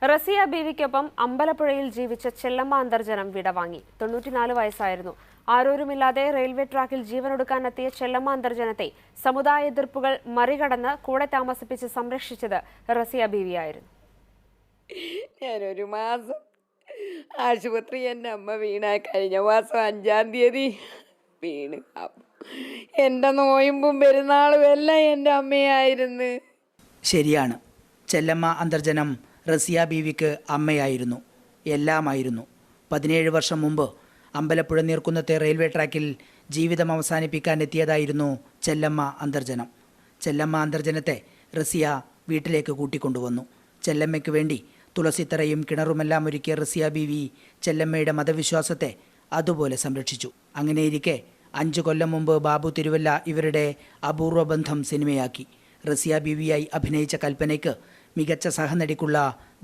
റസിയ ബീവിക്കൊപ്പം അമ്പലപ്പുഴയിൽ ജീവിച്ച ചെല്ലമ്മ അന്തർജനം വിടവാങ്ങി. 94 വയസ്സായിരുന്നു. ആരോരുമില്ലാതെ റെയിൽവേ ട്രാക്കിൽ ജീവനൊടുക്കാനെത്തിയ ചെല്ലമ്മ അന്തർജനത്തെ സമുദായ എതിർപ്പുകൾ മറികടന്ന് കൂടെ താമസിപ്പിച്ച് സംരക്ഷിച്ചത് റസിയ ബീവിയായിരുന്നു. ഞാനൊരു മാസം ആശുപത്രി എൻ്റെ അമ്മ വീണ കഴിഞ്ഞ മാസം 5-ാം തീയതി വീണ്. എൻ്റെ നോയമ്പും പെരുന്നാളും എല്ലാം എൻ്റെ അമ്മയായിരുന്നു. ശരിയാണ്, ചെല്ലമ്മ അന്തർജനം റസിയ ബീവിക്ക് അമ്മയായിരുന്നു, എല്ലാമായിരുന്നു. 17 വർഷം മുമ്പ് അമ്പലപ്പുഴ നീർക്കുന്നത്തെ റെയിൽവേ ട്രാക്കിൽ ജീവിതം അവസാനിപ്പിക്കാൻ എത്തിയതായിരുന്നു ചെല്ലമ്മ അന്തർജനം. ചെല്ലമ്മ അന്തർജനത്തെ റസിയ വീട്ടിലേക്ക് കൂട്ടിക്കൊണ്ടുവന്നു. ചെല്ലമ്മയ്ക്ക് വേണ്ടി തുളസിത്തറയും കിണറുമെല്ലാം ഒരുക്കിയ റസിയ ബീവി ചെല്ലമ്മയുടെ മതവിശ്വാസത്തെ അതുപോലെ സംരക്ഷിച്ചു. അങ്ങനെയിരിക്കെ 5 കൊല്ലം മുമ്പ് ബാബു തിരുവല്ല ഇവരുടെ അപൂർവ ബന്ധം സിനിമയാക്കി. റസിയ ബീവിയായി അഭിനയിച്ച കൽപ്പനയ്ക്ക് മികച്ച സഹനടിക്കുള്ള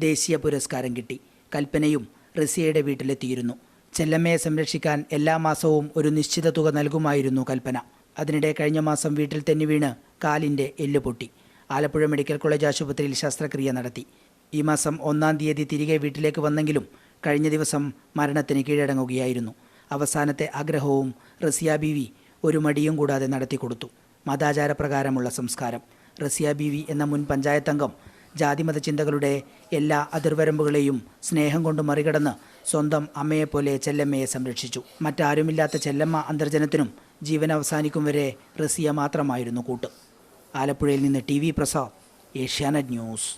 ദേശീയ പുരസ്കാരം കിട്ടി. കൽപ്പനയും റസിയയുടെ വീട്ടിലെത്തിയിരുന്നു. ചെല്ലമ്മയെ സംരക്ഷിക്കാൻ എല്ലാ മാസവും ഒരു നിശ്ചിത തുക നൽകുമായിരുന്നു കൽപ്പന. അതിനിടെ കഴിഞ്ഞ മാസം വീട്ടിൽ തന്നെ വീണ് കാലിൻ്റെ എല്ല് പൊട്ടി. ആലപ്പുഴ മെഡിക്കൽ കോളേജ് ആശുപത്രിയിൽ ശസ്ത്രക്രിയ നടത്തി. ഈ മാസം 1-ാം തീയതി തിരികെ വീട്ടിലേക്ക് വന്നെങ്കിലും കഴിഞ്ഞ ദിവസം മരണത്തിന് കീഴടങ്ങുകയായിരുന്നു. അവസാനത്തെ ആഗ്രഹവും റസിയ ബീവി ഒരു മടിയും കൂടാതെ നടത്തിക്കൊടുത്തു. മതാചാരപ്രകാരമുള്ള സംസ്കാരം. റസിയ ബീവി എന്ന മുൻ പഞ്ചായത്ത് അംഗം ജാതിമത ചിന്തകളുടെ എല്ലാ അതിർവരമ്പുകളെയും സ്നേഹം കൊണ്ട് മറികടന്ന് സ്വന്തം അമ്മയെപ്പോലെ ചെല്ലമ്മയെ സംരക്ഷിച്ചു. മറ്റാരുമില്ലാത്ത ചെല്ലമ്മ അന്തർജനത്തിനും ജീവൻ അവസാനിക്കും വരെ റസിയ മാത്രമായിരുന്നു കൂട്ട്. ആലപ്പുഴയിൽ നിന്ന് TV പ്രസാദ്, ഏഷ്യാനെറ്റ് ന്യൂസ്.